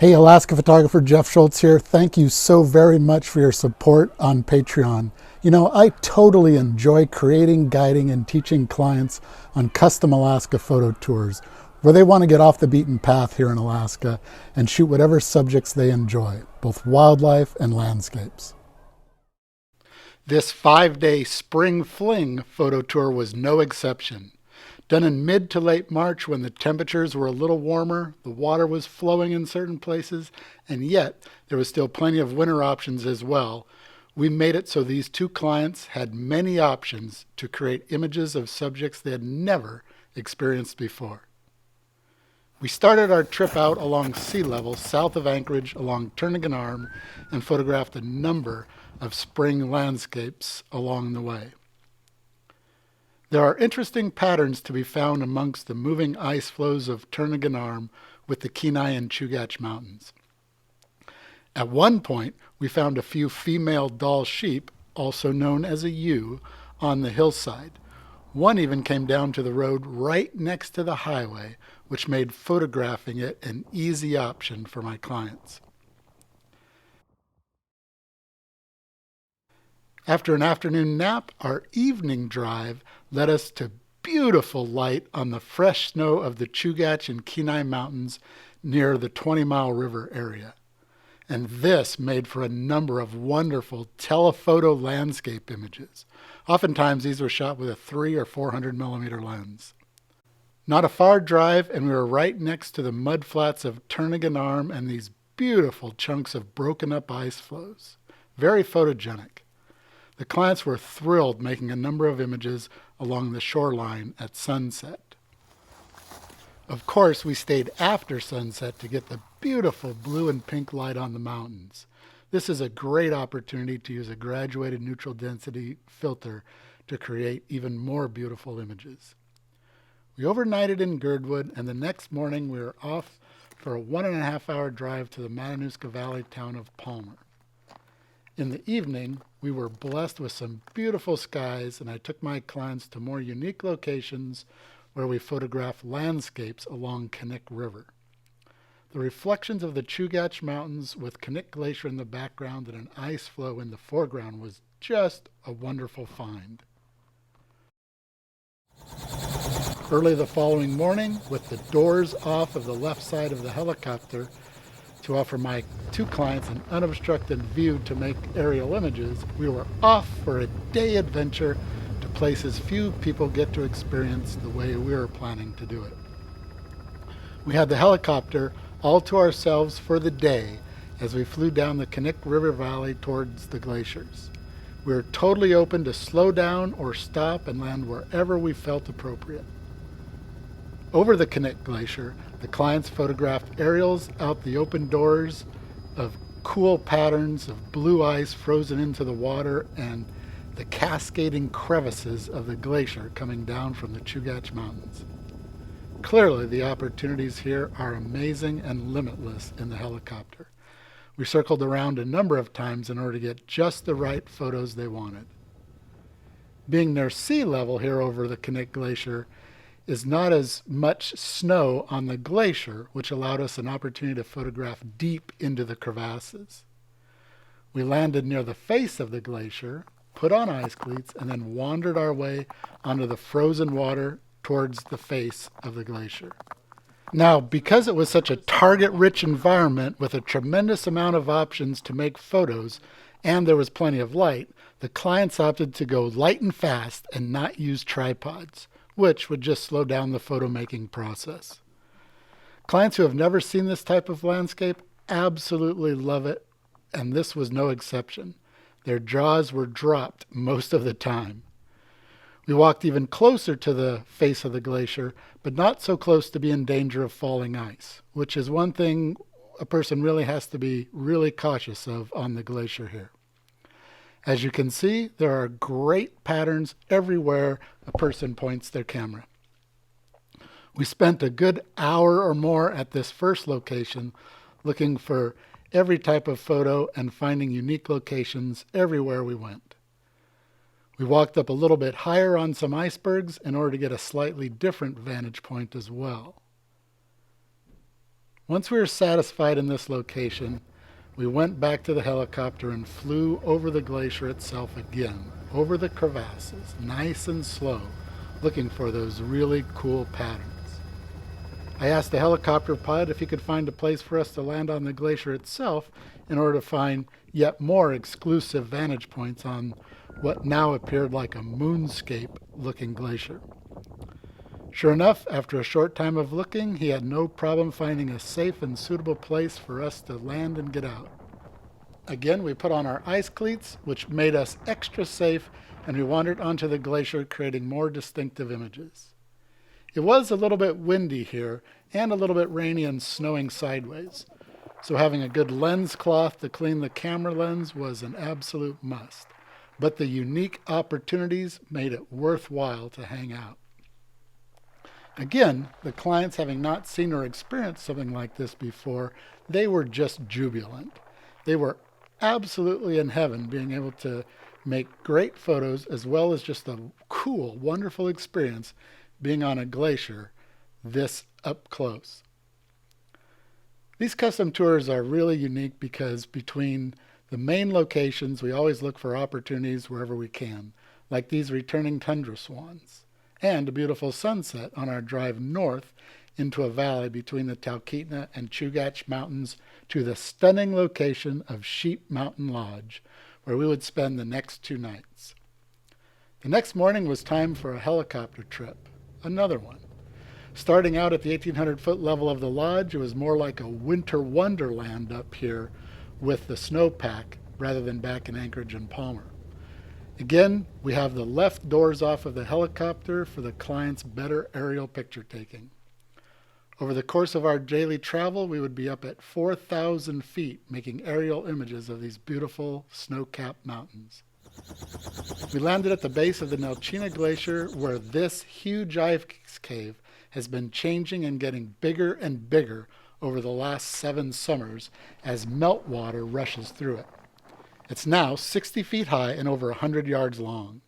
Hey, Alaska photographer Jeff Schultz here. Thank you so very much for your support on Patreon. You know, I totally enjoy creating, guiding, and teaching clients on custom Alaska photo tours where they want to get off the beaten path here in Alaska and shoot whatever subjects they enjoy, both wildlife and landscapes. This 5-day spring fling photo tour was no exception. Done in mid to late March when the temperatures were a little warmer, the water was flowing in certain places, and yet there was still plenty of winter options as well. We made it so these two clients had many options to create images of subjects they had never experienced before. We started our trip out along sea level south of Anchorage along Turnagain Arm and photographed a number of spring landscapes along the way. There are interesting patterns to be found amongst the moving ice flows of Turnagain Arm with the Kenai and Chugach Mountains. At one point, we found a few female Dall sheep, also known as a ewe, on the hillside. One even came down to the road right next to the highway, which made photographing it an easy option for my clients. After an afternoon nap, our evening drive led us to beautiful light on the fresh snow of the Chugach and Kenai Mountains near the 20-Mile River area. And this made for a number of wonderful telephoto landscape images. Oftentimes these were shot with a 300 or 400 millimeter lens. Not a far drive, and we were right next to the mudflats of Turnagain Arm and these beautiful chunks of broken up ice flows. Very photogenic. The clients were thrilled making a number of images along the shoreline at sunset. Of course, we stayed after sunset to get the beautiful blue and pink light on the mountains. This is a great opportunity to use a graduated neutral density filter to create even more beautiful images. We overnighted in Girdwood, and the next morning we were off for a 1.5-hour drive to the Matanuska Valley town of Palmer. In the evening, we were blessed with some beautiful skies, and I took my clients to more unique locations where we photographed landscapes along Knik River. The reflections of the Chugach Mountains with Knik Glacier in the background and an ice flow in the foreground was just a wonderful find. Early the following morning, with the doors off of the left side of the helicopter, to offer my two clients an unobstructed view to make aerial images, we were off for a day adventure to places few people get to experience the way we were planning to do it. We had the helicopter all to ourselves for the day as we flew down the Knik River Valley towards the glaciers. We were totally open to slow down or stop and land wherever we felt appropriate. Over the Knik Glacier, the clients photographed aerials out the open doors of cool patterns of blue ice frozen into the water and the cascading crevices of the glacier coming down from the Chugach Mountains. Clearly, the opportunities here are amazing and limitless in the helicopter. We circled around a number of times in order to get just the right photos they wanted. Being near sea level here over the Knik Glacier is not as much snow on the glacier, which allowed us an opportunity to photograph deep into the crevasses. We landed near the face of the glacier, put on ice cleats, and then wandered our way onto the frozen water towards the face of the glacier. Now, because it was such a target-rich environment with a tremendous amount of options to make photos, and there was plenty of light, the clients opted to go light and fast and not use tripods, which would just slow down the photo making process. Clients who have never seen this type of landscape absolutely love it, and this was no exception. Their jaws were dropped most of the time. We walked even closer to the face of the glacier, but not so close to be in danger of falling ice, which is one thing a person really has to be really cautious of on the glacier here. As you can see, there are great patterns everywhere a person points their camera. We spent a good hour or more at this first location looking for every type of photo and finding unique locations everywhere we went. We walked up a little bit higher on some icebergs in order to get a slightly different vantage point as well. Once we were satisfied in this location, we went back to the helicopter and flew over the glacier itself again, over the crevasses, nice and slow, looking for those really cool patterns. I asked the helicopter pilot if he could find a place for us to land on the glacier itself in order to find yet more exclusive vantage points on what now appeared like a moonscape-looking glacier. Sure enough, after a short time of looking, he had no problem finding a safe and suitable place for us to land and get out. Again, we put on our ice cleats, which made us extra safe, and we wandered onto the glacier, creating more distinctive images. It was a little bit windy here, and a little bit rainy and snowing sideways, so having a good lens cloth to clean the camera lens was an absolute must. But the unique opportunities made it worthwhile to hang out. Again, the clients, having not seen or experienced something like this before, they were just jubilant. They were absolutely in heaven being able to make great photos as well as just a cool, wonderful experience being on a glacier this up close. These custom tours are really unique because between the main locations, we always look for opportunities wherever we can, like these returning tundra swans, and a beautiful sunset on our drive north into a valley between the Talkeetna and Chugach Mountains to the stunning location of Sheep Mountain Lodge, where we would spend the next 2 nights. The next morning was time for a helicopter trip, another one. Starting out at the 1,800-foot level of the lodge, it was more like a winter wonderland up here with the snowpack rather than back in Anchorage and Palmer. Again, we have the left doors off of the helicopter for the client's better aerial picture taking. Over the course of our daily travel, we would be up at 4,000 feet making aerial images of these beautiful snow-capped mountains. We landed at the base of the Nelchina Glacier, where this huge ice cave has been changing and getting bigger and bigger over the last 7 summers as meltwater rushes through it. It's now 60 feet high and over 100 yards long.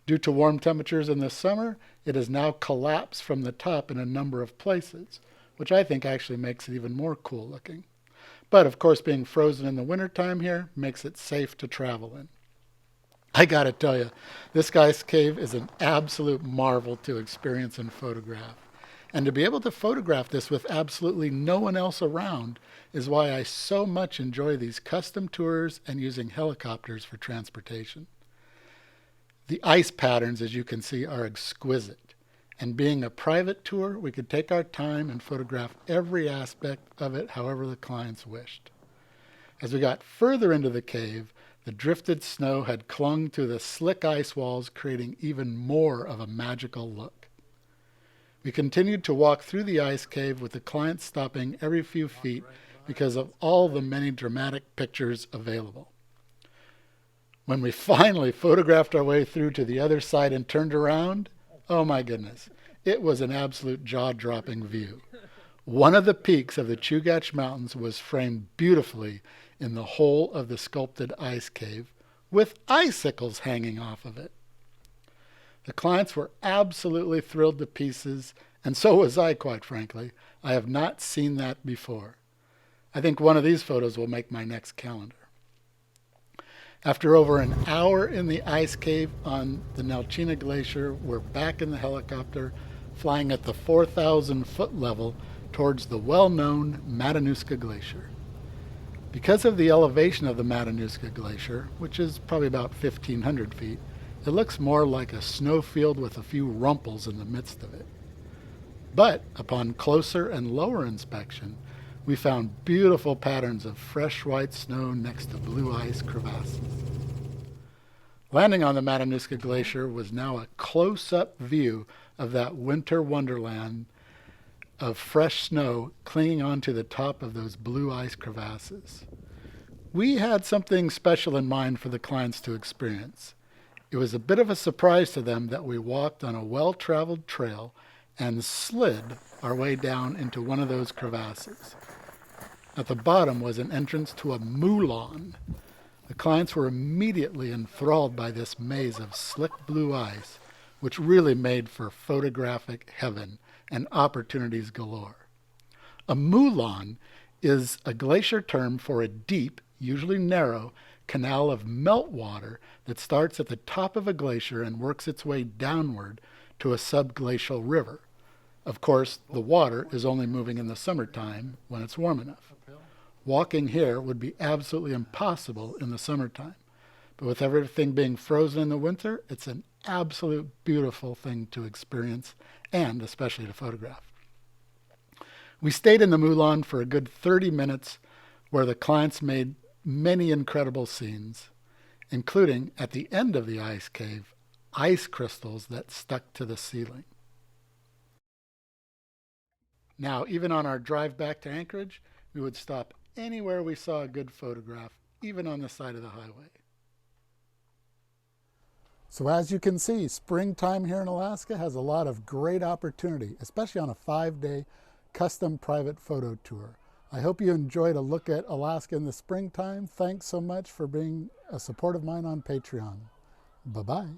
Due to warm temperatures in the summer, it has now collapsed from the top in a number of places, which I think actually makes it even more cool looking. But of course, being frozen in the wintertime here makes it safe to travel in. I gotta tell you, this guy's cave is an absolute marvel to experience and photograph. And to be able to photograph this with absolutely no one else around is why I so much enjoy these custom tours and using helicopters for transportation. The ice patterns, as you can see, are exquisite. And being a private tour, we could take our time and photograph every aspect of it however the clients wished. As we got further into the cave, the drifted snow had clung to the slick ice walls, creating even more of a magical look. We continued to walk through the ice cave with the client stopping every few feet because of all the many dramatic pictures available. When we finally photographed our way through to the other side and turned around, oh my goodness, it was an absolute jaw-dropping view. One of the peaks of the Chugach Mountains was framed beautifully in the hole of the sculpted ice cave, with icicles hanging off of it. The clients were absolutely thrilled to pieces, and so was I, quite frankly. I have not seen that before. I think one of these photos will make my next calendar. After over an hour in the ice cave on the Nelchina Glacier, we're back in the helicopter, flying at the 4,000-foot level towards the well-known Matanuska Glacier. Because of the elevation of the Matanuska Glacier, which is probably about 1,500 feet, it looks more like a snowfield with a few rumples in the midst of it. But upon closer and lower inspection, we found beautiful patterns of fresh white snow next to blue ice crevasses. Landing on the Matanuska Glacier was now a close-up view of that winter wonderland of fresh snow clinging onto the top of those blue ice crevasses. We had something special in mind for the clients to experience. It was a bit of a surprise to them that we walked on a well-traveled trail and slid our way down into one of those crevasses. At the bottom was an entrance to a moulin. The clients were immediately enthralled by this maze of slick blue ice, which really made for photographic heaven and opportunities galore. A moulin is a glacier term for a deep, usually narrow, canal of meltwater that starts at the top of a glacier and works its way downward to a subglacial river. Of course, the water is only moving in the summertime when it's warm enough. Walking here would be absolutely impossible in the summertime. But with everything being frozen in the winter, it's an absolute beautiful thing to experience and especially to photograph. We stayed in the Moulin for a good 30 minutes where the clients made many incredible scenes, including at the end of the ice cave, ice crystals that stuck to the ceiling. Now, even on our drive back to Anchorage, we would stop anywhere we saw a good photograph, even on the side of the highway. So as you can see, springtime here in Alaska has a lot of great opportunity, especially on a 5-day custom private photo tour. I hope you enjoyed a look at Alaska in the springtime. Thanks so much for being a support of mine on Patreon. Bye-bye.